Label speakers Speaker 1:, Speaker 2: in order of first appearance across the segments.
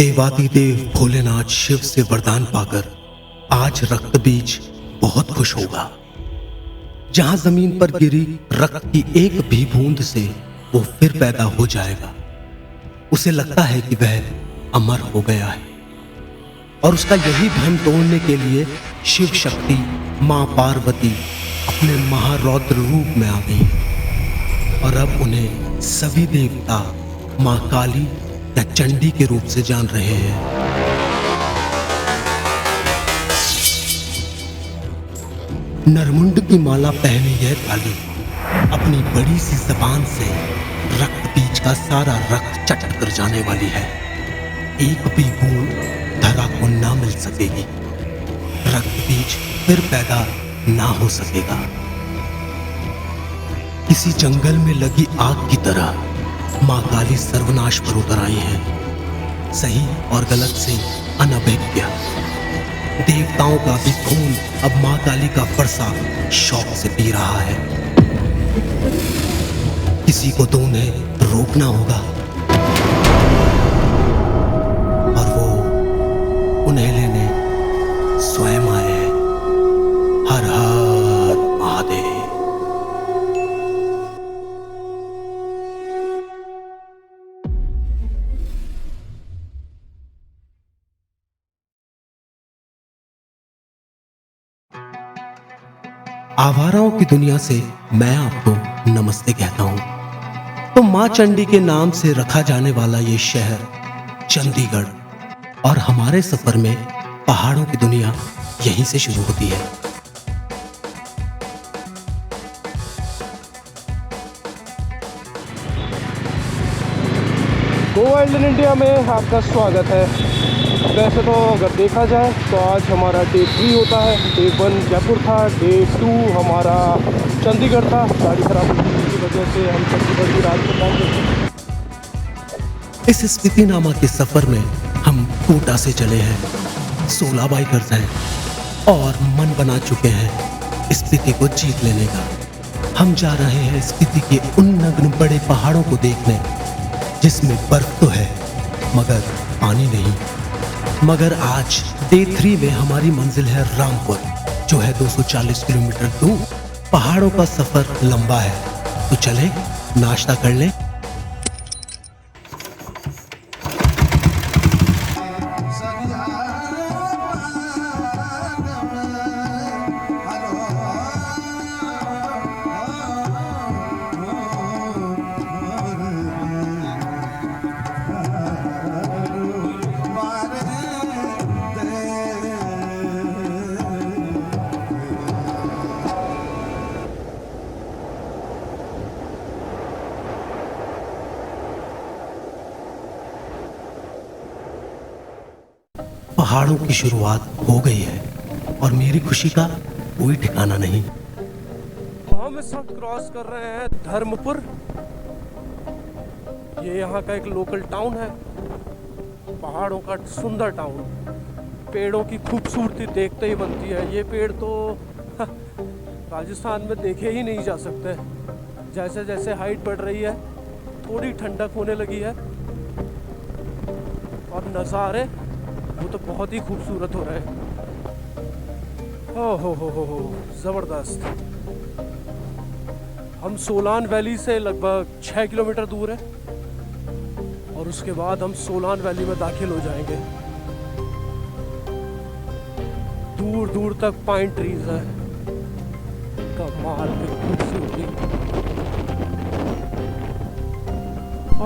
Speaker 1: देवादिदेव भोलेनाथ शिव से वरदान पाकर आज रक्त बीज बहुत खुश होगा। जहां जमीन पर गिरी रक्त की एक भी बूंद से वो फिर पैदा हो जाएगा। उसे लगता है कि वह अमर हो गया है और उसका यही भ्रम तोड़ने के लिए शिव शक्ति मां पार्वती अपने महारौद्र रूप में आ गई और अब उन्हें सभी देवता मां काली या चंडी के रूप से जान रहे हैं। नरमुंड की माला पहने यह काली अपनी बड़ी सी जबान से रक्त बीज का सारा रक्त चट कर जाने वाली है। एक भी बूंद धरा को ना मिल सकेगी। रक्त बीज फिर पैदा ना हो सकेगा। किसी जंगल में लगी आग की तरह मां काली सर्वनाश पर उतर आई है। सही और गलत से अनभिज्ञ देवताओं का भी खून अब मां काली का फरसा शौक से पी रहा है। किसी को तो उन्हें रोकना होगा और वो उन्हें लेने स्वयं आए हैं। हर हर महादेव। आवाराओं की दुनिया से मैं आपको नमस्ते कहता हूं। तो मां चंडी के नाम से रखा जाने वाला ये शहर चंडीगढ़ और हमारे सफर में पहाड़ों की दुनिया यहीं से शुरू होती है।
Speaker 2: गो वाइल्ड इन इंडिया में आपका स्वागत है। वैसे तो अगर देखा जाए तो आज हमारा डे 3 होता है। डे 1 जयपुर था, डे 2 हमारा चंडीगढ़ था। गाड़ी खराब होने की वजह से हम चंडीगढ़ की रात को पहुँच गए।
Speaker 1: इस स्पीतिनामा के सफर में हम कोटा से चले हैं। 16 बाइकर्स हैं और मन बना चुके हैं स्पीति को जीत लेने का। हम जा रहे हैं स्पीति के उन नग्न बड़े पहाड़ों को देखने जिसमें बर्फ तो है मगर पानी नहीं। मगर आज डे 3 में हमारी मंजिल है रामपुर, जो है 240 किलोमीटर दूर। पहाड़ों का सफर लंबा है तो चले नाश्ता कर लें। पहाड़ों की शुरुआत हो गई है और मेरी खुशी का कोई ठिकाना नहीं।
Speaker 2: हम इस वक्त क्रॉस कर रहे हैं धर्मपुर। ये यहाँ का एक लोकल टाउन है, पहाड़ों का सुंदर टाउन। पेड़ों की खूबसूरती देखते ही बनती है। ये पेड़ तो राजस्थान में देखे ही नहीं जा सकते। जैसे जैसे हाइट बढ़ रही है थोड़ी ठंडक होने लगी है और नज़ारे वो तो बहुत ही खूबसूरत हो रहे हैं। हो ज़बरदस्त। हम सोलान वैली से लगभग 6 किलोमीटर दूर है और उसके बाद हम सोलान वैली में दाखिल हो जाएंगे। दूर दूर तक पाइन ट्रीज है। कमाल की खूबसूरती।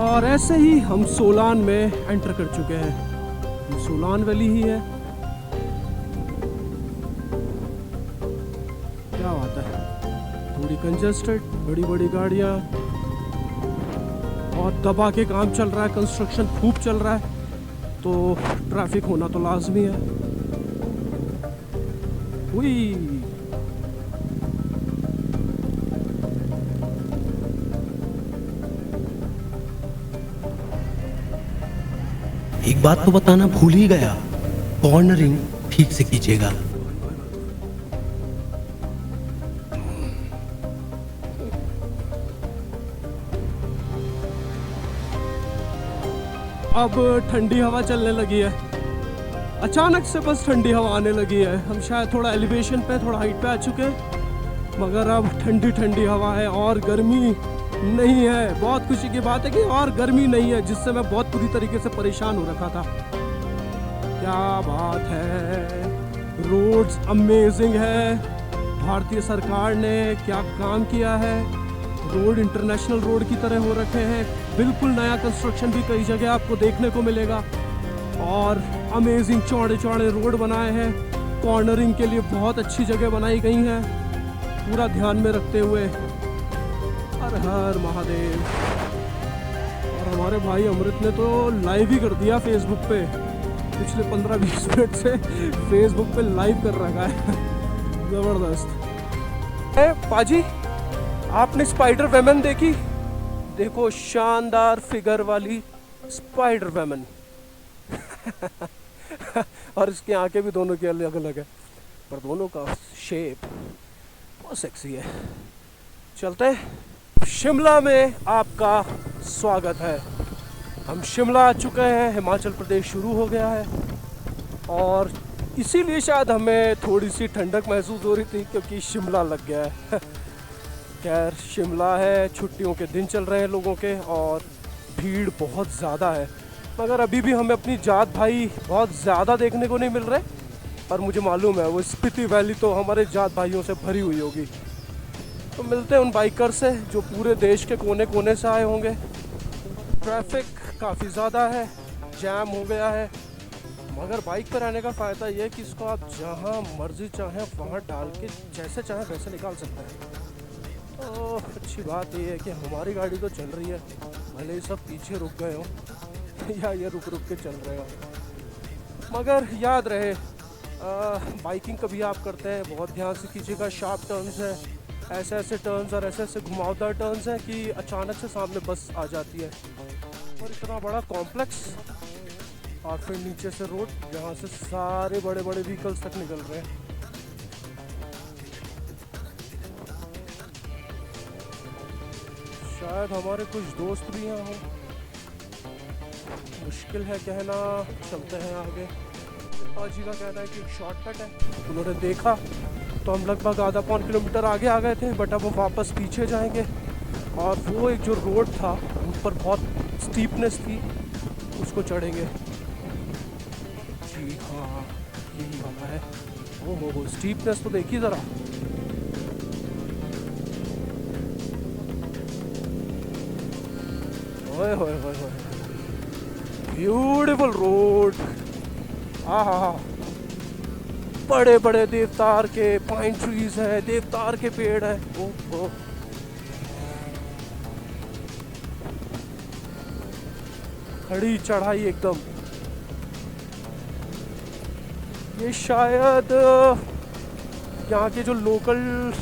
Speaker 2: और ऐसे ही हम सोलान में एंटर कर चुके हैं। ये सोलान वैली ही है। क्या बात है। थोड़ी कंजेस्टेड, बड़ी बड़ी गाड़ियाँ और दबा के काम चल रहा है। कंस्ट्रक्शन खूब चल रहा है तो ट्रैफिक होना तो लाजमी है। हुई
Speaker 1: एक बात तो बताना भूल ही गया, कॉर्नरिंग ठीक से कीजिएगा।
Speaker 2: अब ठंडी हवा चलने लगी है, अचानक से बस ठंडी हवा आने लगी है। हम शायद थोड़ा एलिवेशन पे, थोड़ा हाइट पे आ चुके हैं, मगर अब ठंडी ठंडी हवा है और गर्मी नहीं है। बहुत खुशी की बात है कि और गर्मी नहीं है, जिससे मैं बहुत बुरी तरीके से परेशान हो रखा था। क्या बात है, रोड्स अमेजिंग है। भारतीय सरकार ने क्या काम किया है, रोड इंटरनेशनल रोड की तरह हो रखे हैं। बिल्कुल नया कंस्ट्रक्शन भी कई जगह आपको देखने को मिलेगा और अमेजिंग चौड़े चौड़े रोड बनाए हैं। कॉर्नरिंग के लिए बहुत अच्छी जगह बनाई गई हैं, पूरा ध्यान में रखते हुए। हर हर महादेव। और हमारे भाई अमृत ने तो लाइव ही कर दिया फेसबुक पे, पिछले 15-20 मिनट से फेसबुक पे लाइव कर रखा है। जबरदस्त। पाजी, आपने स्पाइडर वुमन देखी? देखो, शानदार फिगर वाली स्पाइडर वुमन। और इसकी आंखें भी दोनों की अलग अलग है, पर दोनों का शेप बहुत सेक्सी है। चलते हैं। शिमला में आपका स्वागत है। हम शिमला आ चुके हैं, हिमाचल प्रदेश शुरू हो गया है और इसीलिए शायद हमें थोड़ी सी ठंडक महसूस हो रही थी, क्योंकि शिमला लग गया है। खैर, शिमला है, छुट्टियों के दिन चल रहे हैं लोगों के और भीड़ बहुत ज़्यादा है, मगर अभी भी हमें अपनी जात भाई बहुत ज़्यादा देखने को नहीं मिल रहे। पर मुझे मालूम है वो स्पीति वैली तो हमारे जात भाइयों से भरी हुई होगी। तो मिलते हैं उन बाइकर से जो पूरे देश के कोने कोने से आए होंगे। ट्रैफिक काफ़ी ज़्यादा है, जैम हो गया है, मगर बाइक पर आने का फ़ायदा ये है कि इसको आप जहाँ मर्जी चाहें वहाँ डाल के जैसे चाहें वैसे निकाल सकते हैं। तो अच्छी बात ये है कि हमारी गाड़ी तो चल रही है, भले ही सब पीछे रुक गए हों या ये रुक रुक के चल रहे हो। मगर याद रहे, बाइकिंग कभी आप करते हैं बहुत ध्यान से कीजिएगा। शार्प टर्न्स हैं, ऐसे ऐसे टर्न्स और ऐसे ऐसे घुमावदार टर्न्स हैं कि अचानक से सामने बस आ जाती है। और इतना बड़ा कॉम्प्लेक्स और फिर नीचे से रोड जहाँ से सारे बड़े बड़े व्हीकल्स तक निकल रहे हैं। शायद हमारे कुछ दोस्त भी यहाँ हों, मुश्किल है कहना। चलते हैं आगे। पाजी का कहना है कि एक शॉर्टकट है, उन्होंने देखा तो हम लगभग आधा पौन किलोमीटर आगे आ गए थे, बट अब वो वापस पीछे जाएंगे। और वो एक जो रोड था उन पर बहुत स्टीपनेस थी, उसको चढ़ेंगे। जी हाँ, यही वाला है। ओहो, स्टीपनेस तो देखिए ज़रा। ओए होए होए होए, ब्यूटीफुल रोड। हाँ हाँ हाँ, बड़े बड़े देवदार के पाइन ट्रीज हैं, देवदार के पेड़ हैं। ओह, खड़ी चढ़ाई एकदम। ये शायद यहाँ के जो लोकल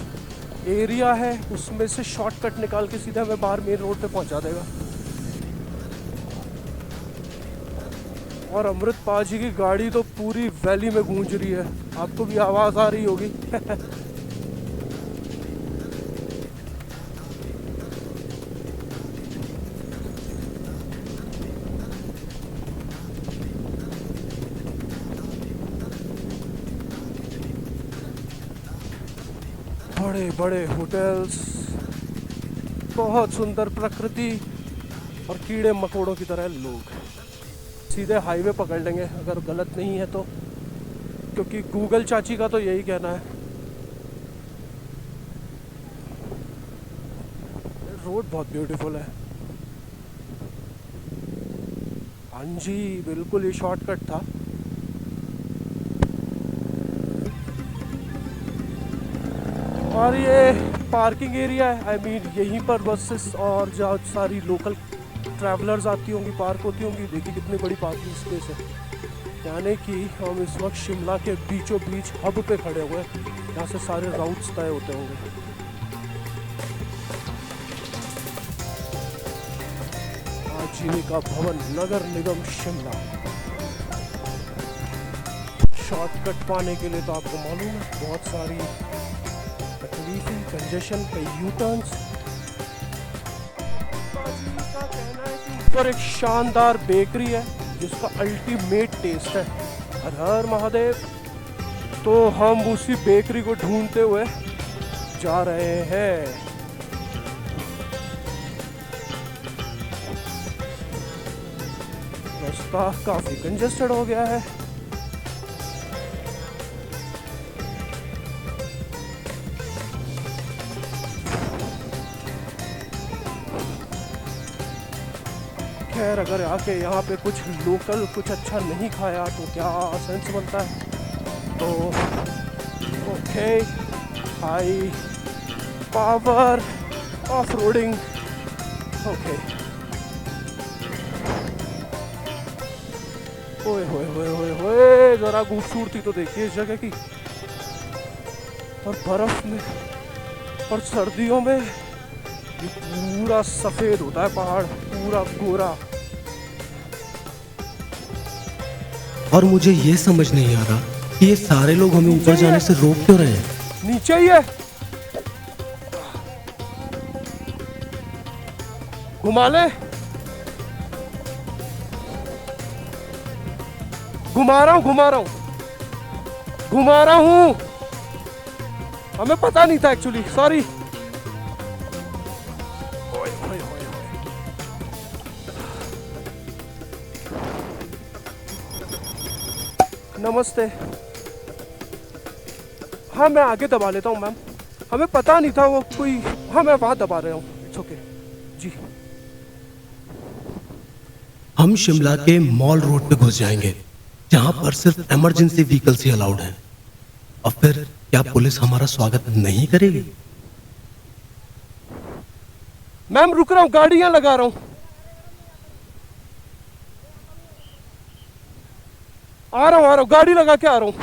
Speaker 2: एरिया है उसमें से शॉर्टकट निकाल के सीधा हमें बाहर मेन रोड पे पहुँचा देगा। और अमृत पाजी की गाड़ी तो पूरी वैली में गूंज रही है, आपको भी आवाज़ आ रही होगी। बड़े बड़े होटल्स, बहुत सुंदर प्रकृति और कीड़े मकोड़ों की तरह लोग। सीधे हाईवे पकड़ लेंगे अगर गलत नहीं है तो, क्योंकि गूगल चाची का तो यही कहना है। रोड बहुत ब्यूटीफुल है। हाँ जी, बिल्कुल ये शॉर्टकट था। और ये पार्किंग एरिया है, आई मीन यहीं पर बसेस और जहाँ सारी लोकल ट्रैवलर्स आती होंगी, पार्क होती होंगी। देखिए कितनी बड़ी पार्किंग स्पेस है। यानी कि हम इस वक्त शिमला के बीचों बीच हब पे खड़े हुए हैं, यहाँ से सारे राउट्स तय होते होंगे। आजीविका भवन, नगर निगम शिमला। शॉर्टकट पाने के लिए तो आपको मालूम है बहुत सारी तकलीफी, कंजेशन, कई यू टर्न्स। का कहना है कि ऊपर एक शानदार बेकरी है जिसका अल्टीमेट टेस्ट है। हर हर महादेव। तो हम उसी बेकरी को ढूंढते हुए जा रहे हैं। रास्ता काफी कंजेस्टेड हो गया है। खैर अगर आके यहाँ पे कुछ लोकल कुछ अच्छा नहीं खाया तो क्या सेंस बनता है। तो okay, high power off roading. Okay, ओए होए होए होए होए, जरा खूबसूरती तो देखिए इस जगह की। और बर्फ में और सर्दियों में ये पूरा सफेद होता है पहाड़, पूरा गोरा।
Speaker 1: और मुझे ये समझ नहीं आ रहा कि ये सारे लोग हमें ऊपर जाने से रोक क्यों रहे हैं।
Speaker 2: नीचे ही है, घुमा ले। घुमा रहा हूँ घुमा रहा हूँ घुमा रहा हूँ। हमें पता नहीं था एक्चुअली, सॉरी। नमस्ते। हाँ मैं आगे दबा लेता हूँ मैम, हमें पता नहीं था वो कोई। हाँ मैं वहाँ दबा रहा हूँ, इट्स ओके जी।
Speaker 1: हम शिमला के मॉल रोड पे घुस जाएंगे जहां पर सिर्फ इमरजेंसी व्हीकल्स ही अलाउड हैं। और फिर क्या पुलिस हमारा स्वागत नहीं करेगी?
Speaker 2: मैम रुक रहा हूँ, गाड़ियां लगा रहा हूँ। आ रहा हूँ, गाड़ी लगा के आ रहा हूँ।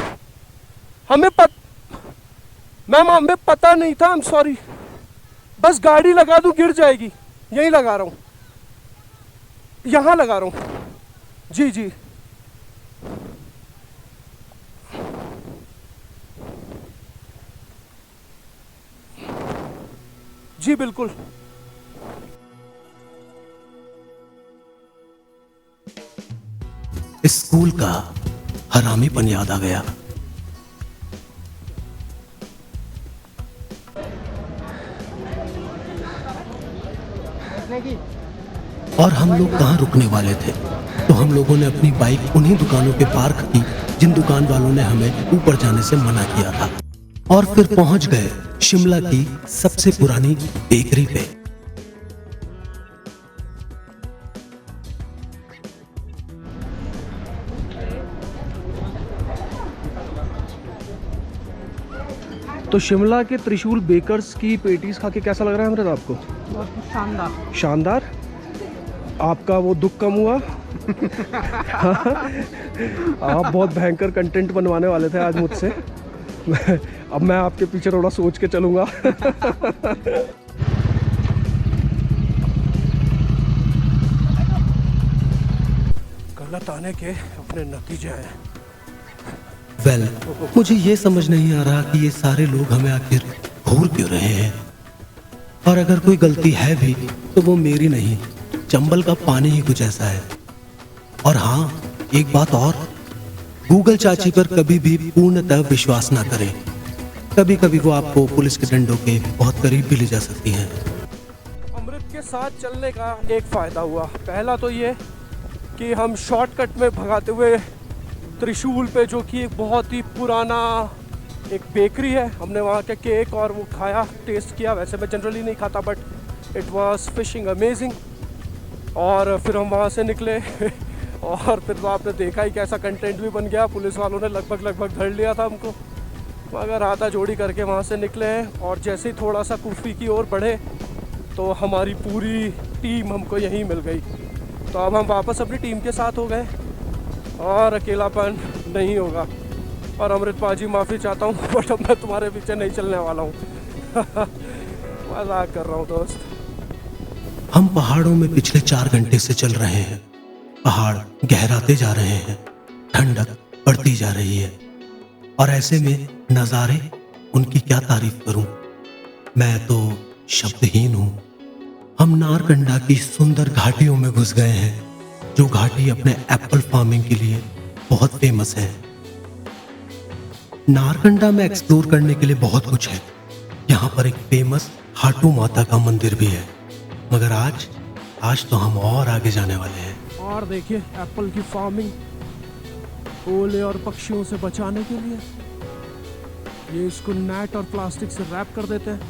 Speaker 2: मैम हमें पता नहीं था, आई एम सॉरी। बस गाड़ी लगा दूं गिर जाएगी, यहीं लगा रहा हूँ, यहाँ लगा रहा हूँ। जी जी जी बिल्कुल।
Speaker 1: स्कूल का हरामीपन याद आ गया। और हम लोग कहाँ रुकने वाले थे, तो हम लोगों ने अपनी बाइक उन्हीं दुकानों पे पार्क की जिन दुकान वालों ने हमें ऊपर जाने से मना किया था। और फिर पहुंच गए शिमला की सबसे पुरानी बेकरी पे।
Speaker 2: तो शिमला के त्रिशूल बेकर्स की पेटीज खा के कैसा लग रहा है अमृत आपको?
Speaker 3: बहुत शानदार।
Speaker 2: शानदार। आपका वो दुख कम हुआ? आप बहुत भयंकर कंटेंट बनवाने वाले थे आज मुझसे। अब मैं आपके पीछे थोड़ा सोच के चलूंगा। गलत आने के अपने नतीजे हैं।
Speaker 1: वेल, मुझे ये समझ नहीं आ रहा कि ये सारे लोग हमें आखिर घूर क्यों रहे हैं। और अगर कोई गलती है भी तो वो मेरी नहीं, चंबल का पानी ही कुछ ऐसा है। और हाँ, एक बात और, गूगल चाची पर कभी भी पूर्णतः विश्वास ना करें। कभी कभी वो आपको पुलिस के डंडों के बहुत करीब भी ले जा सकती हैं।
Speaker 2: अमृत के साथ चलने का एक फायदा हुआ। पहला तो ये कि हम शॉर्टकट में भगाते हुए त्रिशूल पे, जो कि एक बहुत ही पुराना एक बेकरी है, हमने वहाँ के केक और वो खाया, टेस्ट किया। वैसे मैं जनरली नहीं खाता, but it was fishing amazing. और फिर हम वहाँ से निकले और फिर तो आपने देखा ही कैसा कंटेंट भी बन गया। पुलिस वालों ने लगभग धर लिया था हमको, मगर हाथा जोड़ी करके वहाँ से निकले हैं। और जैसे ही थोड़ा सा कुफरी की ओर बढ़े तो हमारी पूरी टीम हमको यहीं मिल गई। तो अब हम वापस अपनी टीम के साथ हो गए और अकेलापन नहीं होगा। और अमृत पाजी माफ़ी चाहता हूँ, बट अब मैं तुम्हारे पीछे नहीं चलने वाला हूँ। मजाक कर रहा हूँ दोस्त।
Speaker 1: हम पहाड़ों में पिछले 4 घंटे से चल रहे हैं। पहाड़ गहराते जा रहे हैं, ठंडक बढ़ती जा रही है। और ऐसे में नज़ारे, उनकी क्या तारीफ करूं। मैं तो शब्दहीन हूं। हम नारकंडा की सुंदर घाटियों में घुस गए हैं, जो घाटी अपने एप्पल फार्मिंग के लिए बहुत फेमस है। नारकंडा में एक्सप्लोर करने के लिए बहुत कुछ है। यहाँ पर एक फेमस हाटू माता का मंदिर भी है, मगर आज तो हम और आगे जाने वाले हैं।
Speaker 2: और देखिए एप्पल की फार्मिंग ओले और पक्षियों से बचाने के लिए ये इसको नेट और प्लास्टिक से रैप कर देते हैं।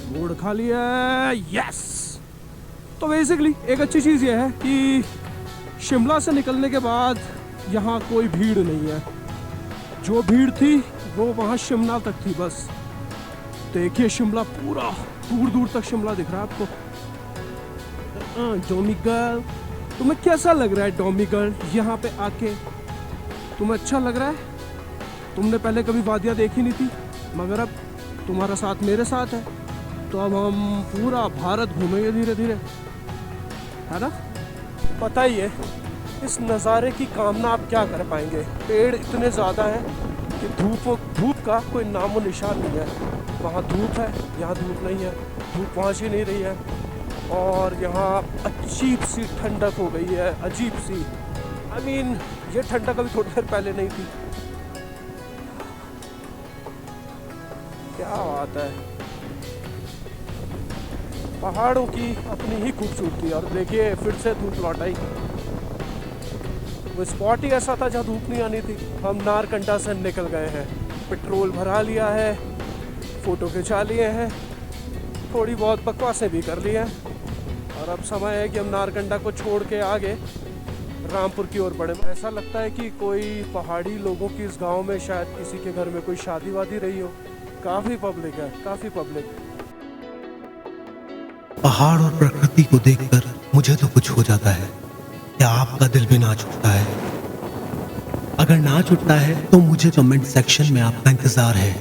Speaker 2: बोर्ड खाली है, यस। तो बेसिकली एक अच्छी चीज़ ये है कि शिमला से निकलने के बाद यहाँ कोई भीड़ नहीं है। जो भीड़ थी वो वहाँ शिमला तक थी बस। देखिए शिमला पूरा दूर दूर तक शिमला दिख रहा है आपको। डोमिगल, तुम्हें कैसा लग रहा है डोमिगल यहाँ पे आके? तुम्हें अच्छा लग रहा है? तुमने पहले कभी वादियाँ देखी नहीं थी, मगर अब तुम्हारा साथ मेरे साथ है, तो अब हम पूरा भारत घूमेंगे धीरे धीरे, है ना? बताइए इस नज़ारे की कामना आप क्या कर पाएंगे? पेड़ इतने ज़्यादा हैं कि धूप का कोई नामो निशान नहीं है। वहाँ धूप है, यहाँ धूप नहीं है, धूप पहुँच ही नहीं रही है। और यहाँ अजीब सी ठंडक हो गई है, अजीब सी। I mean, ये ठंडक अभी थोड़ी देर पहले नहीं थी। क्या बात है, पहाड़ों की अपनी ही खूबसूरती। और देखिए फिर से धूप लौट आई। वो स्पॉट ही ऐसा था जहाँ धूप नहीं आनी थी। हम नारकंडा से निकल गए हैं, पेट्रोल भरा लिया है, फ़ोटो खिंचा लिए हैं, थोड़ी बहुत बकवासें भी कर ली हैं, और अब समय है कि हम नारकंडा को छोड़ के आगे रामपुर की ओर बढ़े। ऐसा लगता है कि कोई पहाड़ी लोगों की इस गांव में शायद किसी के घर में कोई शादी वादी रही हो। काफ़ी पब्लिक है, काफ़ी पब्लिक।
Speaker 1: पहाड़ और प्रकृति को देखकर मुझे तो कुछ हो जाता है। क्या आपका दिल भी नाच उठता है? अगर नाच उठता है तो मुझे कमेंट सेक्शन में आपका इंतजार है।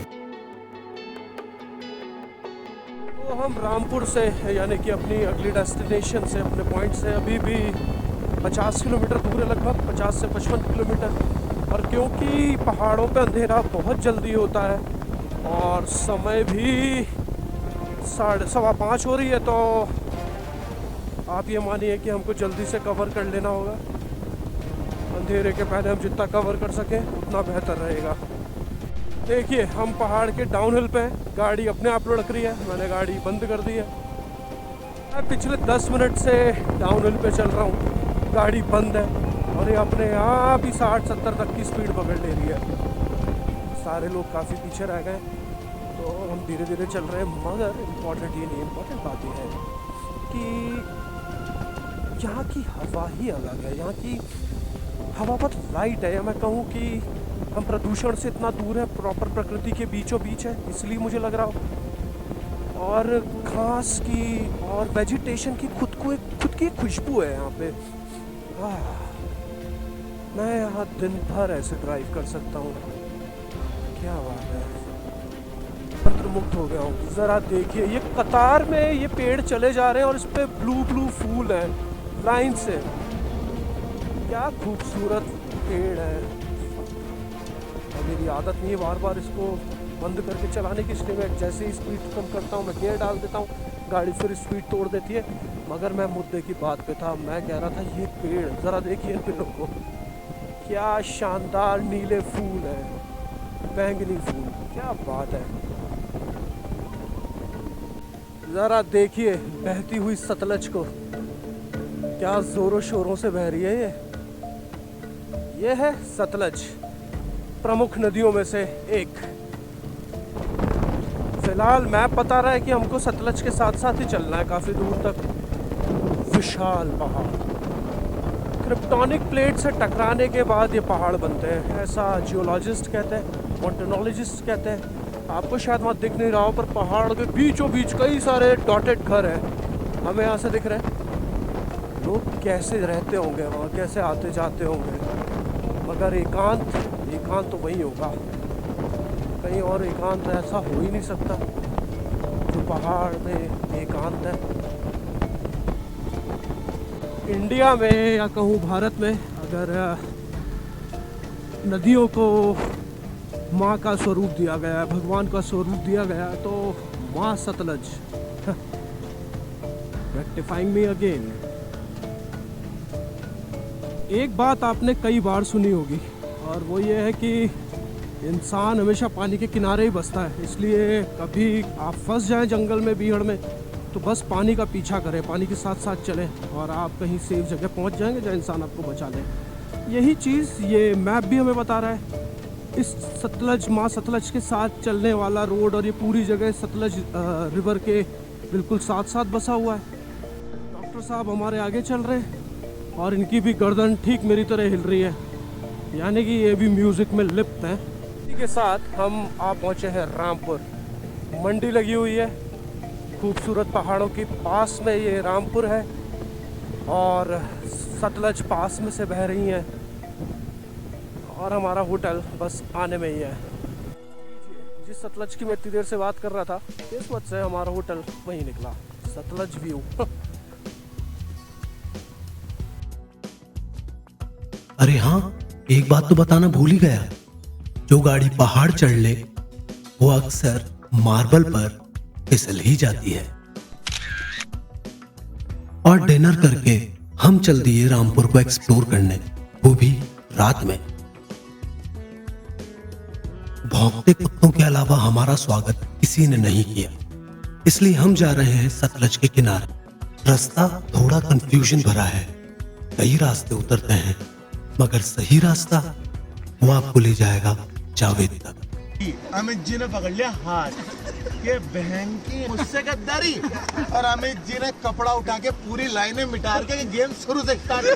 Speaker 2: तो हम रामपुर से यानी कि अपनी अगली डेस्टिनेशन से, अपने पॉइंट से अभी भी 50 किलोमीटर दूर है, लगभग 50 से 55 किलोमीटर। और क्योंकि पहाड़ों पे अंधेरा बहुत जल्दी होता है और समय भी 4:15 हो रही है, तो आप ये मानिए कि हमको जल्दी से कवर कर लेना होगा। अंधेरे के पहले हम जितना कवर कर सकें उतना बेहतर रहेगा। देखिए हम पहाड़ के डाउनहिल पे हैं, गाड़ी अपने आप लुढ़क रही है, मैंने गाड़ी बंद कर दी है। मैं पिछले 10 मिनट से डाउनहिल पे चल रहा हूँ, गाड़ी बंद है और ये अपने आप ही 60-70 तक की स्पीड पकड़ ले रही है। सारे लोग काफ़ी पीछे रह गए, तो हम धीरे धीरे चल रहे हैं। मगर इम्पॉर्टेंट ये नहीं, इम्पॉर्टेंट बात यह है कि यहाँ की हवा ही अलग है। यहाँ की हवा बहुत लाइट है, या मैं कहूँ कि हम प्रदूषण से इतना दूर है, प्रॉपर प्रकृति के बीचों बीच है, इसलिए मुझे लग रहा हो। और घास की और वेजिटेशन की खुद की खुशबू है यहाँ पे। मैं यहाँ दिन भर ऐसे ड्राइव कर सकता हूँ। क्या बात है, मंत्रमुग्ध हो गया हूँ। ज़रा देखिए ये कतार में ये पेड़ चले जा रहे हैं और इस पे ब्लू फूल है लाइन से। क्या खूबसूरत पेड़ है। मेरी आदत नहीं है बार बार इसको बंद करके चलाने की, इसलिए मैं जैसे ही स्पीड कम करता हूँ, मैं गियर डाल देता हूँ, गाड़ी फिर स्पीड तोड़ देती है। मगर मैं मुद्दे की बात पे था, मैं कह रहा था ये पेड़ ज़रा देखिए इन पेड़ों को, क्या शानदार नीले फूल है, बैंगनी फूल, क्या बात है। ज़रा देखिए बहती हुई सतलज को, क्या ज़ोरों शोरों से बह रही है। ये है सतलज, प्रमुख नदियों में से एक। फिलहाल मैप बता रहा है कि हमको सतलज के साथ साथ ही चलना है काफ़ी दूर तक। विशाल पहाड़, क्रिप्टोनिक प्लेट से टकराने के बाद ये पहाड़ बनते हैं, ऐसा जियोलॉजिस्ट कहते हैं, मॉन्टेनोलॉजिस्ट कहते हैं। आपको शायद वहाँ दिख नहीं रहा हो, पर पहाड़ के बीचों बीच कई सारे डॉटेड घर हैं, हमें यहाँ से दिख रहे हैं। लोग कैसे रहते होंगे वहाँ, कैसे आते जाते होंगे। मगर एकांत तो वही होगा, कहीं और एकांत ऐसा हो ही नहीं सकता जो पहाड़ में एकांत है। इंडिया में या कहूँ भारत में अगर नदियों को माँ का स्वरूप दिया गया है, भगवान का स्वरूप दिया गया है, तो माँ सतलज। Rectifying me again. एक बात आपने कई बार सुनी होगी और वो ये है कि इंसान हमेशा पानी के किनारे ही बसता है, इसलिए कभी आप फंस जाएं जंगल में, बीहड़ में, तो बस पानी का पीछा करें, पानी के साथ साथ चलें और आप कहीं सेफ जगह पहुंच जाएंगे जहाँ इंसान आपको बचा ले। यही चीज़ ये मैप भी हमें बता रहा है। इस सतलज, माँ सतलज के साथ चलने वाला रोड और ये पूरी जगह सतलज रिवर के बिल्कुल साथ साथ बसा हुआ है। डॉक्टर साहब हमारे आगे चल रहे हैं और इनकी भी गर्दन ठीक मेरी तरह हिल रही है, यानी कि ये भी म्यूज़िक में लिप्त हैं। इसी के साथ हम आ पहुँचे हैं रामपुर। मंडी लगी हुई है, खूबसूरत पहाड़ों के पास में ये रामपुर है और सतलज पास में से बह रही है और हमारा होटल बस आने में ही है। जिस सतलज की मैं इतनी देर से बात कर रहा था, इस वक्त से हमारा होटल वहीं निकला, सतलज व्यू।
Speaker 1: अरे हाँ, एक बात तो बताना भूल ही गया। जो गाड़ी पहाड़ चढ़ ले वो अक्सर मार्बल पर फिसल ही जाती है। और डिनर करके हम चल दिए रामपुर को एक्सप्लोर करने, वो भी रात में। भौंकते कुत्तों के अलावा हमारा स्वागत किसी ने नहीं किया, इसलिए हम जा रहे हैं सतलज के किनारे। रास्ता थोड़ा कंफ्यूजन भरा है, कई रास्ते उतरते हैं, मगर सही रास्ता वो आपको ले जाएगा जावेद तक।
Speaker 3: अमित जी ने पकड़ लिया हाथ, ये बहन की मुझसे गद्दारी, और अमित जी ने कपड़ा उठा के पूरी लाइनें मिटा के गेम शुरू से स्टार्ट।